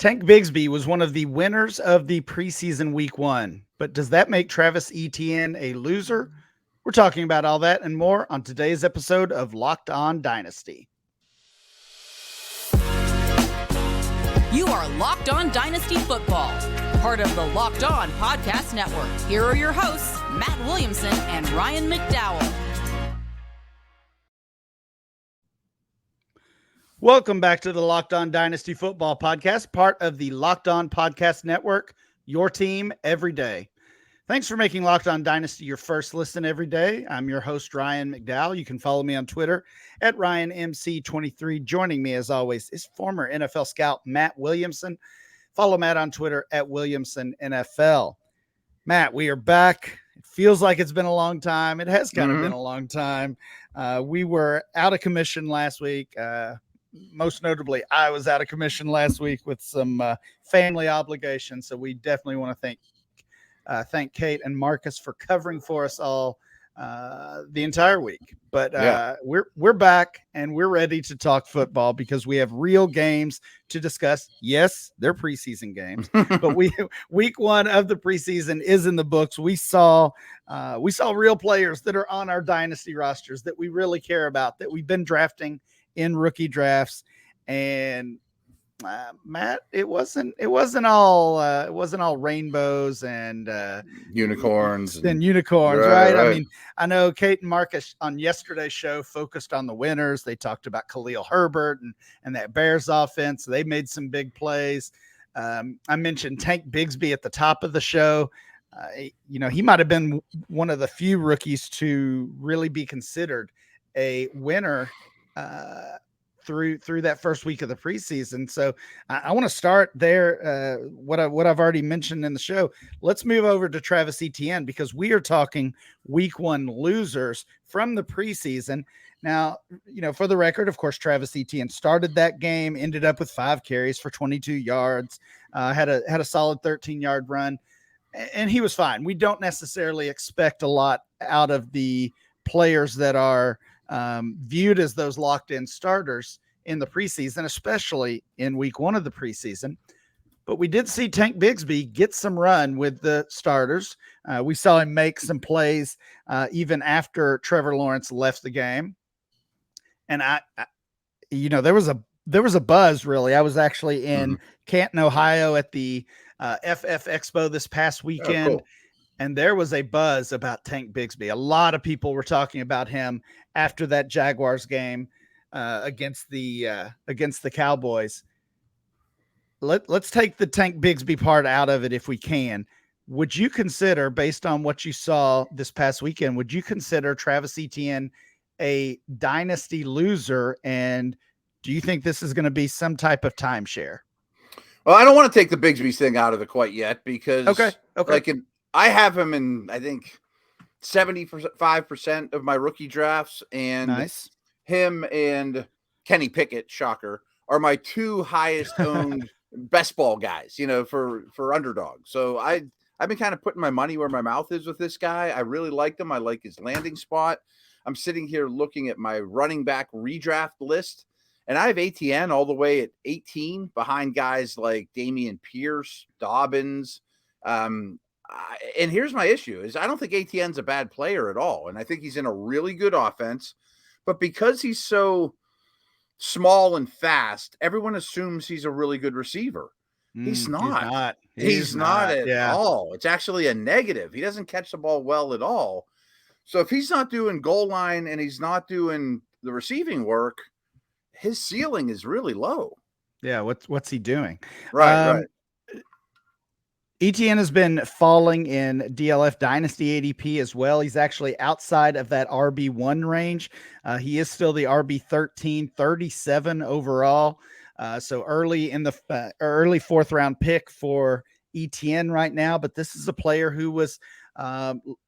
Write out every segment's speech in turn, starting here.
Tank Bigsby was one of the winners of the preseason week 1, but does that make Travis Etienne a loser? We're talking about all that and more on today's episode of Locked On Dynasty. You are Locked On Dynasty Football, part of the Locked On Podcast Network. Here are your hosts, Matt Williamson and Ryan McDowell. Welcome back to the Locked On Dynasty Football Podcast, part of the Locked On Podcast Network, your team every day. Thanks for making Locked On Dynasty your first listen every day. I'm your host, Ryan McDowell. You can follow me on Twitter at RyanMC23. Joining me, as always, is former NFL scout Matt Williamson. Follow Matt on Twitter at WilliamsonNFL. Matt, we are back. It feels like it's been a long time. It has kind of been a long time. We were out of commission last week. Most notably, I was out of commission last week with some family obligations. So we definitely want to thank Kate and Marcus for covering for us all the entire week. But we're back and we're ready to talk football because we have real games to discuss. Yes, they're preseason games, but week 1 of the preseason is in the books. We saw real players that are on our dynasty rosters that we really care about, that we've been drafting in rookie drafts. And Matt, it wasn't all rainbows and unicorns right? I mean, I know Kate and Marcus on yesterday's show focused on the winners. They talked about Khalil Herbert and that Bears offense. They made some big plays. I mentioned Tank Bigsby at the top of the show. He might have been one of the few rookies to really be considered a winner through that first week of the preseason. So I want to start there. What I've already mentioned in the show. Let's move over to Travis Etienne because we are talking week 1 losers from the preseason. Now, for the record, of course, Travis Etienne started that game, ended up with 5 carries for 22 yards, had a solid 13-yard run, and he was fine. We don't necessarily expect a lot out of the players that are viewed as those locked-in starters in the preseason, especially in week 1 of the preseason. But we did see Tank Bigsby get some run with the starters. We saw him make some plays even after Trevor Lawrence left the game. And there was a buzz, really. I was actually in Canton, Ohio at the FF Expo this past weekend. Oh, cool. And there was a buzz about Tank Bigsby. A lot of people were talking about him after that Jaguars game against the Cowboys. Let's take the Tank Bigsby part out of it if we can. Would you consider, based on what you saw this past weekend, would you consider Travis Etienne a dynasty loser? And do you think this is going to be some type of timeshare? Well, I don't want to take the Bigsby thing out of it quite yet because okay. I have him in, I think, 75% of my rookie drafts, and nice. Him and Kenny Pickett, shocker, are my 2 highest owned best ball guys, for underdog. So I've been kind of putting my money where my mouth is with this guy. I really liked him. I like his landing spot. I'm sitting here looking at my running back redraft list, and I have Etienne all the way at 18 behind guys like Damian Pierce, Dobbins, and here's my issue is I don't think Etienne's a bad player at all. And I think he's in a really good offense, but because he's so small and fast, everyone assumes he's a really good receiver. He's not. He's not at all. It's actually a negative. He doesn't catch the ball well at all. So if he's not doing goal line and he's not doing the receiving work, his ceiling is really low. Yeah. What's he doing? Right. Etienne has been falling in DLF Dynasty ADP as well. He's actually outside of that RB1 range. He is still the RB13, 37 overall. So early in the early 4th round pick for Etienne right now. But this is a player who was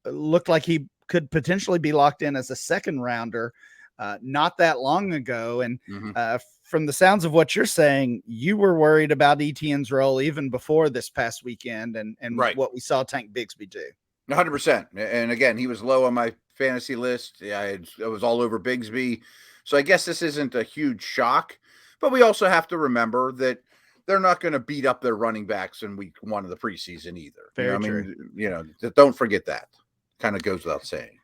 looked like he could potentially be locked in as a 2nd rounder not that long ago. And from the sounds of what you're saying, you were worried about Etienne's role even before this past weekend and right. what we saw Tank Bigsby do. 100%. And again, he was low on my fantasy list. I was all over Bigsby. So I guess this isn't a huge shock, but we also have to remember that they're not going to beat up their running backs in week 1 of the preseason either. Very I true. mean, don't forget that. Kind of goes without saying.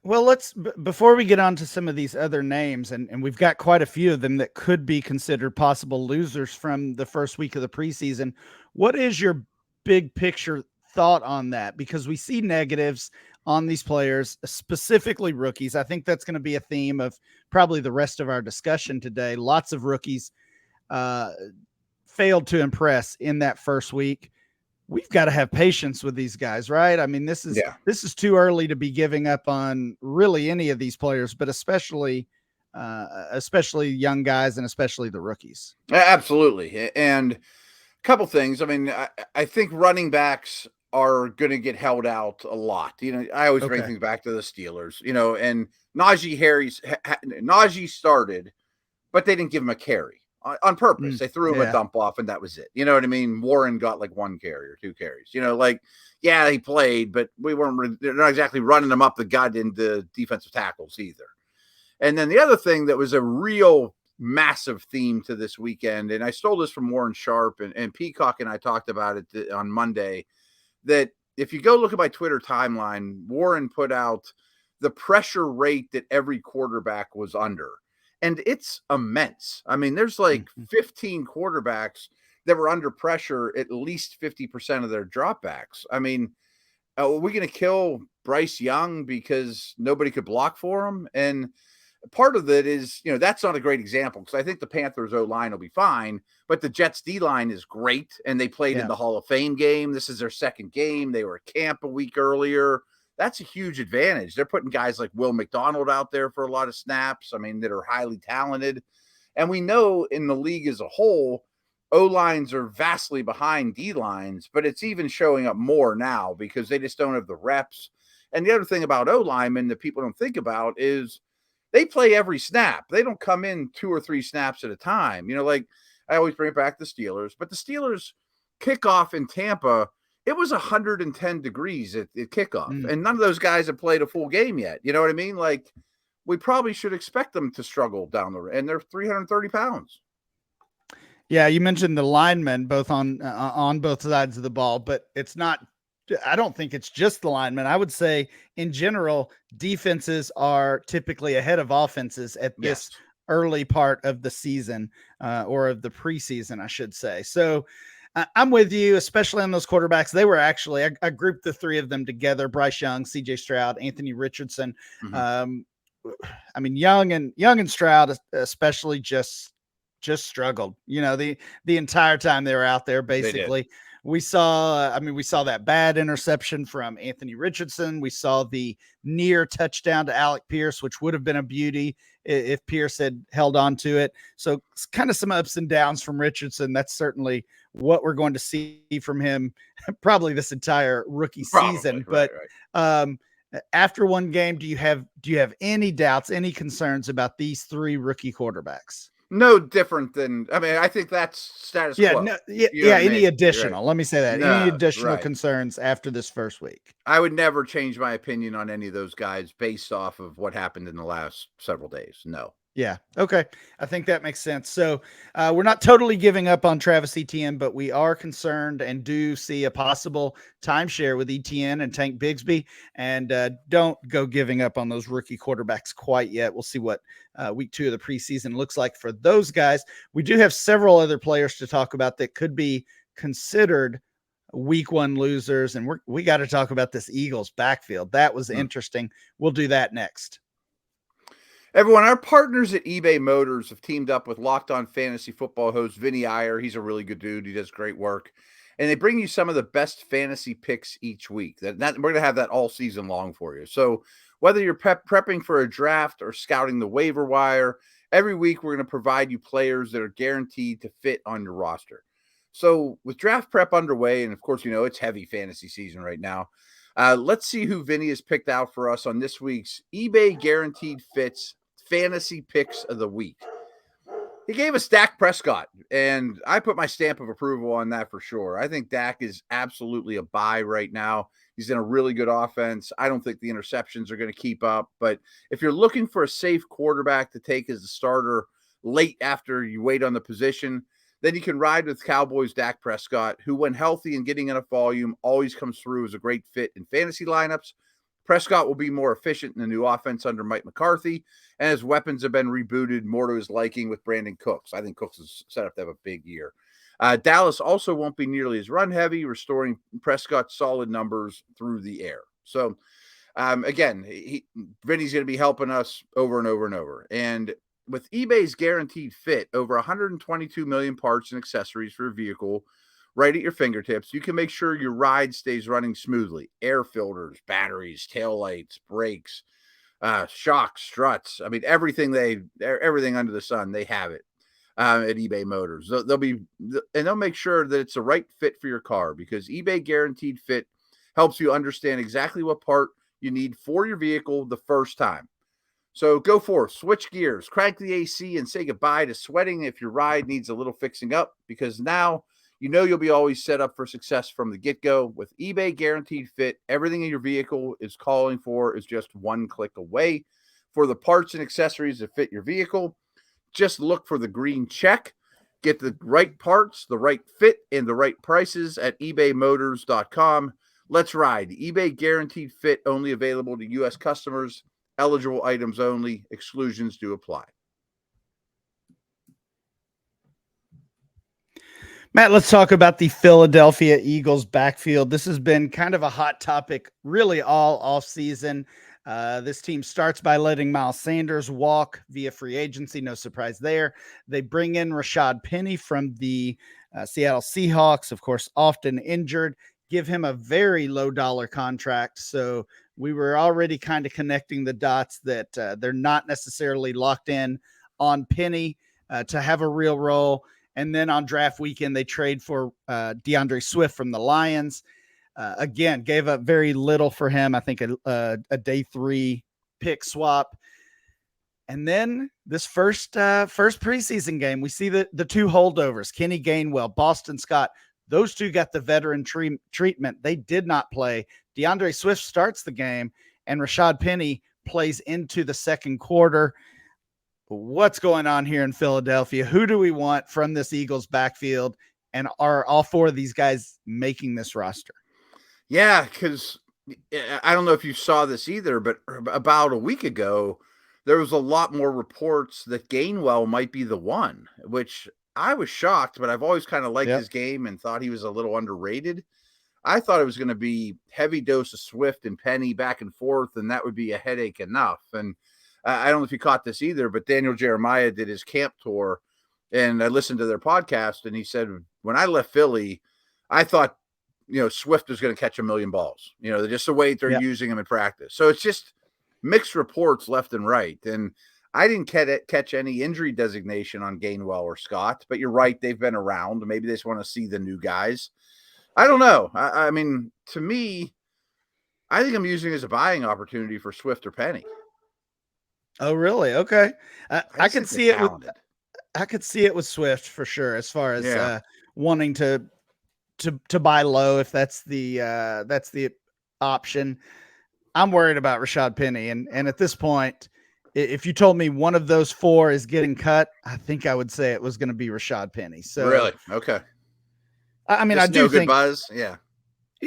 Well, before we get on to some of these other names, and we've got quite a few of them that could be considered possible losers from the first week of the preseason. What is your big picture thought on that? Because we see negatives on these players, specifically rookies. I think that's going to be a theme of probably the rest of our discussion today. Lots of rookies failed to impress in that first week. We've got to have patience with these guys, right? I mean, this is too early to be giving up on really any of these players, but especially young guys and especially the rookies. Absolutely. And a couple things. I mean, I think running backs are going to get held out a lot. I always bring things back to the Steelers, and Najee started, but they didn't give him a carry. On purpose. They threw him a dump off and that was it. You know what I mean? Warren got like 1 carry or 2 carries, he played, but they're not exactly running him up the gut into defensive tackles either. And then the other thing that was a real massive theme to this weekend, and I stole this from Warren Sharp and Peacock and I talked about it on Monday, that if you go look at my Twitter timeline, Warren put out the pressure rate that every quarterback was under. And it's immense. I mean, there's like 15 quarterbacks that were under pressure, at least 50% of their dropbacks. I mean, are we going to kill Bryce Young because nobody could block for him? And part of it is, that's not a great example because I think the Panthers O-line will be fine, but the Jets D-line is great. And they played in the Hall of Fame game. This is their second game. They were at camp a week earlier. That's a huge advantage. They're putting guys like Will McDonald out there for a lot of snaps. I mean, that are highly talented. And we know in the league as a whole, O-lines are vastly behind D-lines, but it's even showing up more now because they just don't have the reps. And the other thing about O-linemen that people don't think about is they play every snap. They don't come in 2 or 3 snaps at a time. Like I always bring it back to the Steelers, but the Steelers kickoff in Tampa, it was 110 degrees at kickoff, and none of those guys have played a full game yet. You know what I mean? Like, we probably should expect them to struggle down the road, and they're 330 pounds. Yeah, you mentioned the linemen both on both sides of the ball, but it's not. I don't think it's just the linemen. I would say, in general, defenses are typically ahead of offenses at this early part of the season, or of the preseason, I should say. So. I'm with you, especially on those quarterbacks. They were actually, I grouped the 3 of them together: Bryce Young, CJ Stroud, Anthony Richardson. I mean, Young and Stroud especially just struggled, the entire time they were out there, basically. We saw that bad interception from Anthony Richardson. We saw the near touchdown to Alec Pierce, which would have been a beauty if Pierce had held on to it. So it's kind of some ups and downs from Richardson. That's certainly what we're going to see from him probably this entire rookie season. But after one game, do you have any doubts, any concerns about these 3 rookie quarterbacks? No different than, I think that's status quo. Any additional, let me say that, any additional concerns after this first week? I would never change my opinion on any of those guys based off of what happened in the last several days. No. Yeah. Okay. I think that makes sense. So we're not totally giving up on Travis Etienne, but we are concerned and do see a possible timeshare with Etienne and Tank Bigsby. And don't go giving up on those rookie quarterbacks quite yet. We'll see what week 2 of the preseason looks like for those guys. We do have several other players to talk about that could be considered week 1 losers. And we got to talk about this Eagles backfield. That was interesting. We'll do that next. Everyone, our partners at eBay Motors have teamed up with Locked On Fantasy Football host Vinny Iyer. He's a really good dude. He does great work. And they bring you some of the best fantasy picks each week. We're going to have that all season long for you. So whether you're prepping for a draft or scouting the waiver wire, every week we're going to provide you players that are guaranteed to fit on your roster. So with draft prep underway, and of course, it's heavy fantasy season right now, let's see who Vinny has picked out for us on this week's eBay Guaranteed Fits Fantasy Picks of the Week. He gave us Dak Prescott, and I put my stamp of approval on that for sure. I think Dak is absolutely a buy right now. He's in a really good offense. I don't think the interceptions are going to keep up, but if you're looking for a safe quarterback to take as a starter late after you wait on the position, Then you can ride with Cowboys Dak Prescott, who when healthy and getting enough volume always comes through as a great fit in fantasy lineups. Prescott will be more efficient in the new offense under Mike McCarthy, and his weapons have been rebooted more to his liking with Brandon Cooks. I think Cooks is set up to have a big year. Dallas also won't be nearly as run-heavy, restoring Prescott's solid numbers through the air. So, again, Vinny's going to be helping us over and over and over. And with eBay's guaranteed fit, over 122 million parts and accessories for a vehicle right at your fingertips, you can make sure your ride stays running smoothly. Air filters, batteries, taillights, brakes, shocks, struts. I mean, everything under the sun, they have it at eBay Motors. They'll make sure that it's the right fit for your car, because eBay Guaranteed Fit helps you understand exactly what part you need for your vehicle the first time. So go forth, switch gears, crank the AC, and say goodbye to sweating if your ride needs a little fixing up, because now you know you'll be always set up for success from the get-go. With eBay Guaranteed Fit, everything in your vehicle is calling for is just one click away. For the parts and accessories that fit your vehicle, just look for the green check. Get the right parts, the right fit, and the right prices at ebaymotors.com. Let's ride. eBay Guaranteed Fit, only available to U.S. customers. Eligible items only. Exclusions do apply. Matt, let's talk about the Philadelphia Eagles backfield. This has been kind of a hot topic really all off season. This team starts by letting Miles Sanders walk via free agency. No surprise there. They bring in Rashad Penny from the Seattle Seahawks, of course, often injured, give him a very low dollar contract. So we were already kind of connecting the dots that they're not necessarily locked in on Penny to have a real role. And then on draft weekend, they trade for DeAndre Swift from the Lions. Again, gave up very little for him. I think a day 3 pick swap. And then this first preseason game, we see the two holdovers, Kenny Gainwell, Boston Scott. Those two got the veteran treatment. They did not play. DeAndre Swift starts the game, and Rashad Penny plays into the second quarter. What's going on here in Philadelphia? Who do we want from this Eagles backfield? And are all 4 of these guys making this roster? Yeah, because I don't know if you saw this either, but about a week ago, there was a lot more reports that Gainwell might be the one, which I was shocked, but I've always kind of liked his game and thought he was a little underrated. I thought it was going to be heavy dose of Swift and Penny back and forth, and that would be a headache enough. And I don't know if you caught this either, but Daniel Jeremiah did his camp tour, and I listened to their podcast, and he said, when I left Philly, I thought, Swift was going to catch 1 million balls, just the way they're using him in practice. So it's just mixed reports left and right. And I didn't catch any injury designation on Gainwell or Scott, but you're right. They've been around. Maybe they just want to see the new guys. I don't know. I mean, to me, I think I'm using it as a buying opportunity for Swift or Penny. Oh, really? Okay. I could see it. I could see it with Swift for sure, as far as wanting to buy low, if that's the option. I'm worried about Rashad Penny, and at this point, if you told me one of those 4 is getting cut, I think I would say it was going to be Rashad Penny. So really, okay. I mean, I do think buzz. Yeah,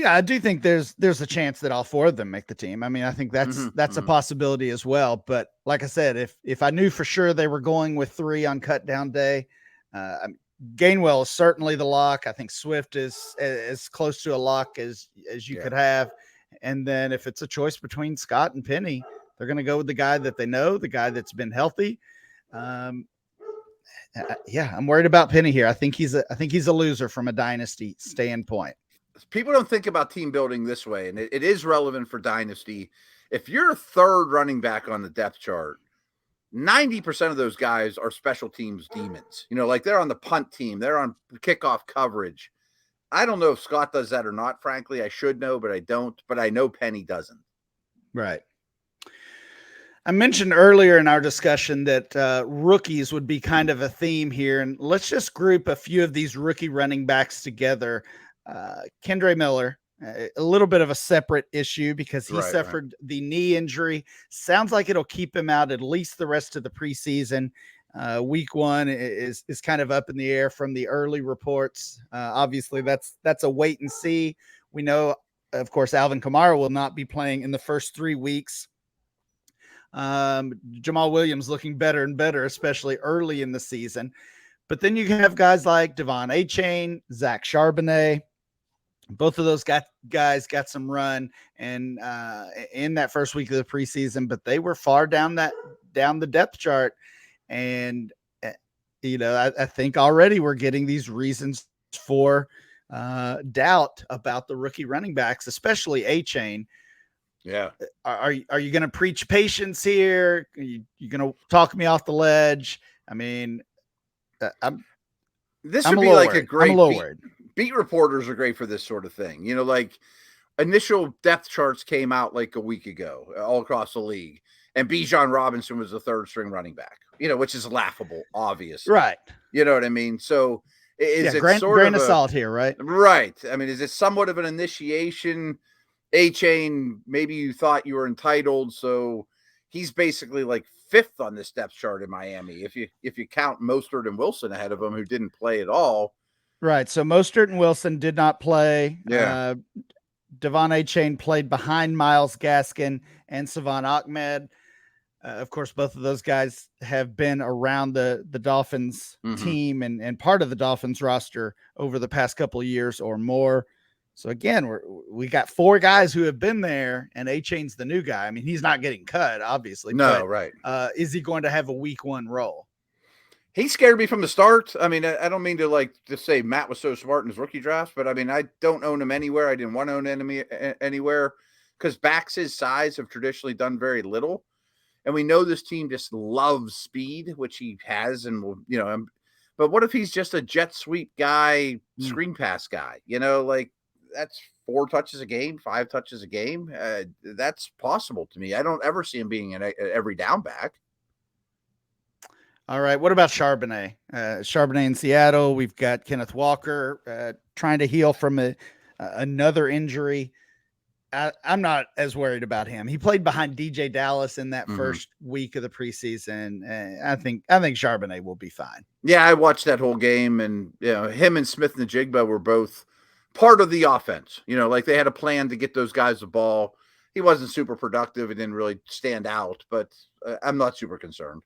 I do think there's a chance that all 4 of them make the team. I mean, I think that's a possibility as well. But like I said, if I knew for sure they were going with 3 on cut down day, Gainwell is certainly the lock. I think Swift is as close to a lock as you could have. And then if it's a choice between Scott and Penny, they're going to go with the guy that they know, the guy that's been healthy. I'm worried about Penny here. I think he's a loser from a dynasty standpoint. People don't think about team building this way, and it is relevant for dynasty. If you're a 3rd running back on the depth chart, 90% of those guys are special teams demons. Like they're on the punt team, they're on kickoff coverage. I don't know if Scott does that or not. Frankly, I should know, but I don't. But I know Penny doesn't. Right. I mentioned earlier in our discussion that rookies would be kind of a theme here. And let's just group a few of these rookie running backs together. Kendre Miller, a little bit of a separate issue because he suffered the knee injury. Sounds like it'll keep him out at least the rest of the preseason. Week one is kind of up in the air from the early reports. Obviously, that's a wait and see. We know, of course, Alvin Kamara will not be playing in the first 3 weeks. Jamal Williams looking better and better, especially early in the season. But then you have guys like Devon Achane, Zach Charbonnet. Both of those guys got some run and in that first week of the preseason, but they were far down the depth chart. And, I think already we're getting these reasons for doubt about the rookie running backs, especially Achane. Yeah. Are you going to preach patience here? Are you going to talk me off the ledge? I mean, this would be like a great worried. Beat reporters are great for this sort of thing. Like initial depth charts came out like a week ago all across the league. And Bijan Robinson was the third string running back, which is laughable, obviously. Right. You know what I mean? So is it grain of salt here, right? Right. I mean, is it somewhat of an initiation? A-Chain, maybe you thought you were entitled. So he's basically like fifth on this depth chart in Miami. If you count Mostert and Wilson ahead of him, who didn't play at all. Right. So Mostert and Wilson did not play. Yeah. Devon Achane played behind Myles Gaskin and Savon Ahmed. Of course, both of those guys have been around the Dolphins team and part of the Dolphins roster over the past couple of years or more. So again, we got 4 guys who have been there, and Achane's the new guy. I mean, he's not getting cut, obviously. No, but, right. Is he going to have a week 1 role? He scared me from the start. I mean, I don't mean to just say Matt was so smart in his rookie drafts, but I mean, I don't own him anywhere. I didn't want to own him anywhere because backs his size have traditionally done very little. And we know this team just loves speed, which he has. And, but what if he's just a jet sweep guy, screen pass guy? That's 4 touches a game, 5 touches a game. That's possible to me. I don't ever see him being an every down back. All right. What about Charbonnet? Charbonnet in Seattle. We've got Kenneth Walker trying to heal from another injury. I'm not as worried about him. He played behind DJ Dallas in that first week of the preseason. I think Charbonnet will be fine. Yeah, I watched that whole game, and him and Smith-Njigba were both part of the offense. They had a plan to get those guys the ball. He wasn't super productive. It didn't really stand out, but I'm not super concerned.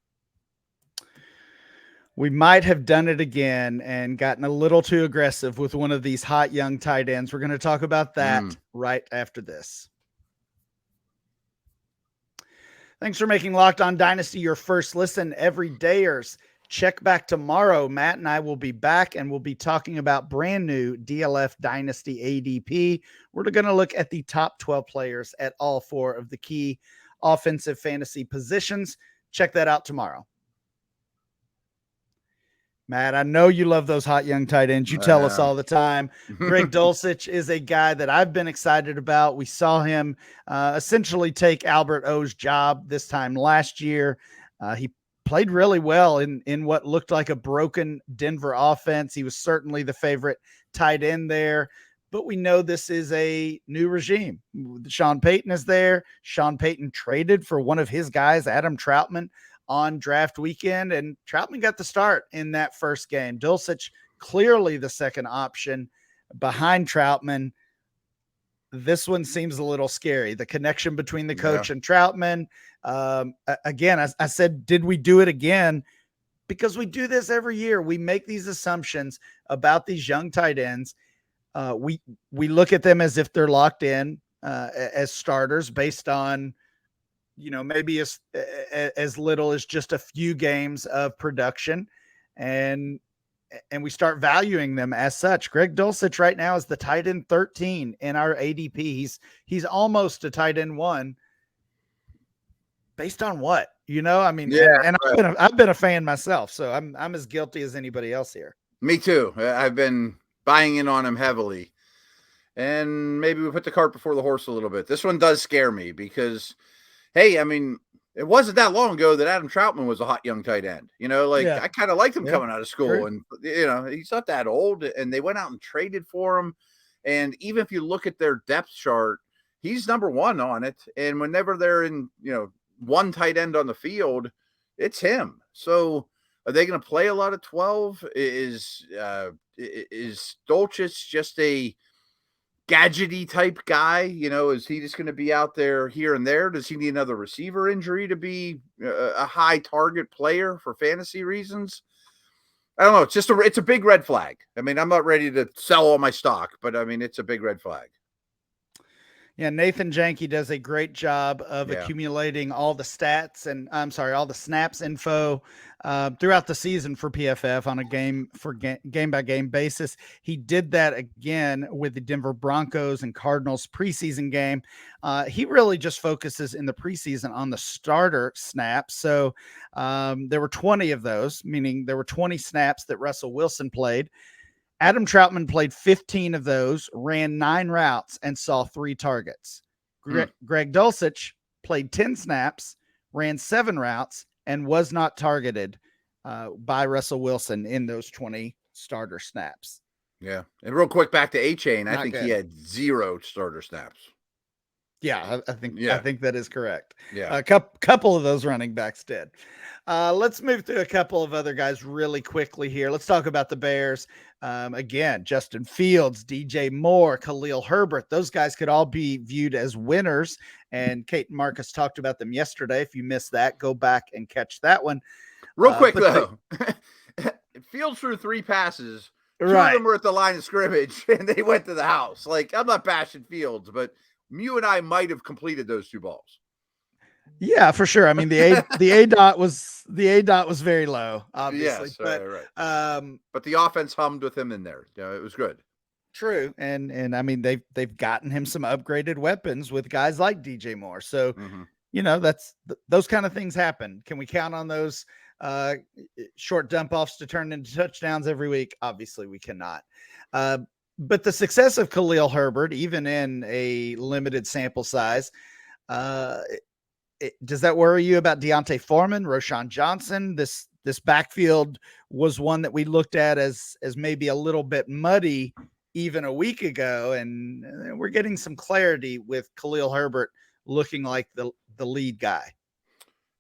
We might have done it again and gotten a little too aggressive with one of these hot young tight ends. We're going to talk about that right after this. Thanks for making Locked On Dynasty your first listen every dayers. Check back tomorrow. Matt and I will be back, and we'll be talking about brand new DLF Dynasty ADP. We're going to look at the top 12 players at all 4 of the key offensive fantasy positions. Check that out tomorrow. Matt, I know you love those hot young tight ends. You tell us all the time. Greg Dulcich is a guy that I've been excited about. We saw him essentially take Albert O's job this time last year. He played really well in what looked like a broken Denver offense. He was certainly the favorite tight end there. But we know this is a new regime. Sean Payton is there. Sean Payton traded for one of his guys, Adam Troutman, on draft weekend, and Troutman got the start in that first game. Dulcich clearly the second option behind Troutman. This one seems a little scary. The connection between the coach and Troutman. Again, I said, did we do it again? Because we do this every year. We make these assumptions about these young tight ends. We look at them as if they're locked in as starters based on maybe as little as just a few games of production, and we start valuing them as such. Greg Dulcich right now is the tight end 13 in our ADP. He's almost a tight end 1. Based on what? I mean, and I've been a fan myself, so I'm as guilty as anybody else here. Me too. I've been buying in on him heavily, and maybe we put the cart before the horse a little bit. This one does scare me because, hey, I mean, it wasn't that long ago that Adam Troutman was a hot young tight end. I kind of liked him coming out of school. Sure. And, he's not that old. And they went out and traded for him. And even if you look at their depth chart, he's number 1 on it. And whenever they're in, one tight end on the field, it's him. So Are they going to play a lot of 12? Is Dulcich just a gadgety type guy? Is he just going to be out there here and there? Does he need another receiver injury to be a high target player for fantasy reasons? I don't know. It's a big red flag. I mean, I'm not ready to sell all my stock, but I mean, it's a big red flag. Yeah, Nathan Janke does a great job of accumulating all the stats and all the snaps info throughout the season for PFF on a game by game basis. He did that again with the Denver Broncos and Cardinals preseason game. He really just focuses in the preseason on the starter snaps. So there were 20 of those, meaning there were 20 snaps that Russell Wilson played. Adam Troutman played 15 of those, ran 9 routes, and saw 3 targets. Greg Dulcich played 10 snaps, ran 7 routes, and was not targeted by Russell Wilson in those 20 starter snaps. Yeah. And real quick, back to A-Chain, I think he had 0 starter snaps. Yeah, I think that is correct. Yeah. A couple of those running backs did. Let's move through a couple of other guys really quickly here. Let's talk about the Bears. Again, Justin Fields, DJ Moore, Khalil Herbert. Those guys could all be viewed as winners. And Kate and Marcus talked about them yesterday. If you missed that, go back and catch that one. Real quick, though. Fields threw 3 passes. 2 of them were at the line of scrimmage, and they went to the house. Like, I'm not bashing Fields, but you and I might have completed those 2 balls. Yeah, for sure. I mean, the A dot was very low, obviously. Yes, but but the offense hummed with him in there. It was good. True, and I mean they've gotten him some upgraded weapons with guys like DJ Moore. So that's those kind of things happen. Can we count on those short dump offs to turn into touchdowns every week? Obviously, we cannot. But the success of Khalil Herbert, even in a limited sample size, does that worry you about Deontay Foreman, Roschon Johnson? This backfield was one that we looked at as maybe a little bit muddy even a week ago, and we're getting some clarity with Khalil Herbert looking like the lead guy.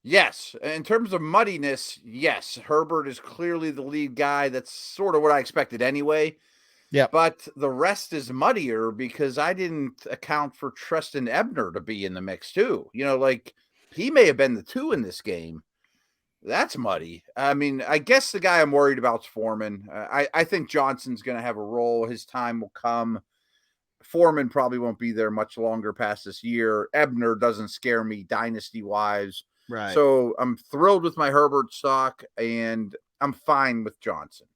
Yes. In terms of muddiness, yes, Herbert is clearly the lead guy. That's sort of what I expected anyway. Yeah. But the rest is muddier because I didn't account for Treston Ebner to be in the mix too. He may have been the 2 in this game. That's muddy. I mean, I guess the guy I'm worried about is Foreman. I think Johnson's going to have a role. His time will come. Foreman probably won't be there much longer past this year. Ebner doesn't scare me dynasty-wise. Right. So I'm thrilled with my Herbert stock, and I'm fine with Johnson.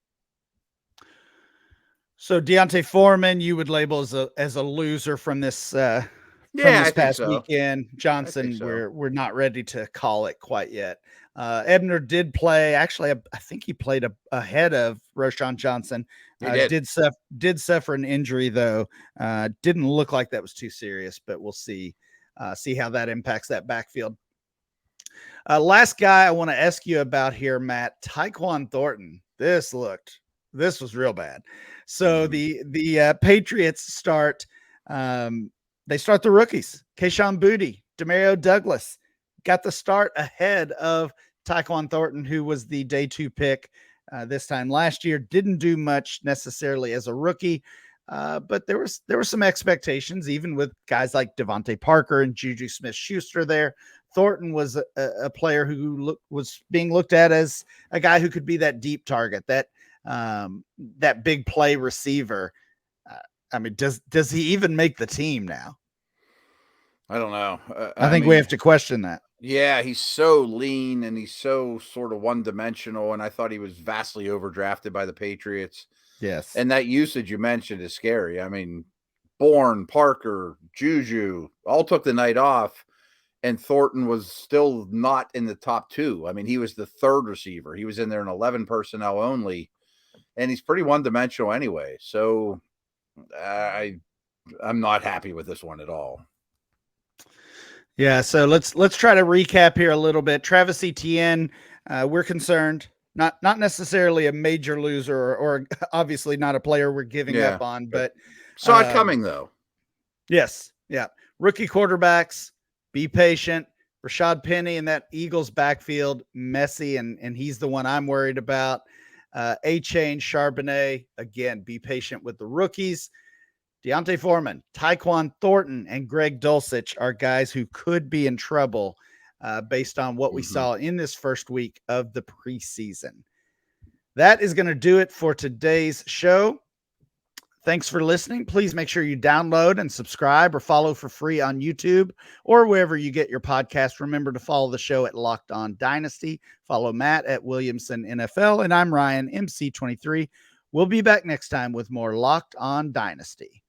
So Deontay Foreman, you would label as a loser from this past weekend. Johnson, we're not ready to call it quite yet. Ebner did play. Actually, I think he played ahead of Roschon Johnson. Did suffer an injury though. Didn't look like that was too serious, but we'll see how that impacts that backfield. Last guy I want to ask you about here, Matt, Tyquan Thornton. This was real bad. So the Patriots start the rookies. Kayshon Boutte, Demario Douglas got the start ahead of Tyquan Thornton, who was the day 2 pick this time last year. Didn't do much necessarily as a rookie, but there were some expectations, even with guys like Devontae Parker and Juju Smith-Schuster there. Thornton was a player who was being looked at as a guy who could be that deep target, that big play receiver. I mean, does he even make the team now? I don't know. I think we have to question that. Yeah, he's so lean and he's so sort of one-dimensional, and I thought he was vastly overdrafted by the Patriots. Yes. And that usage you mentioned is scary. I mean, Bourne, Parker, Juju all took the night off, and Thornton was still not in the top 2. I mean, he was the 3rd receiver. He was in there in 11 personnel only, and he's pretty one-dimensional anyway. So I'm not happy with this one at all. Yeah, so let's try to recap here a little bit. Travis Etienne, we're concerned. Not necessarily a major loser, or obviously not a player we're giving up on, but saw it coming though. Yes, yeah. Rookie quarterbacks, be patient. Rashad Penny in that Eagles backfield, messy, and he's the one I'm worried about. A-Chain, Charbonnet, again, be patient with the rookies. Deontay Foreman, Tyquan Thornton, and Greg Dulcich are guys who could be in trouble based on what we saw in this first week of the preseason. That is going to do it for today's show. Thanks for listening. Please make sure you download and subscribe or follow for free on YouTube or wherever you get your podcast. Remember to follow the show at Locked On Dynasty. Follow Matt at Williamson NFL, and I'm Ryan, MC23. We'll be back next time with more Locked On Dynasty.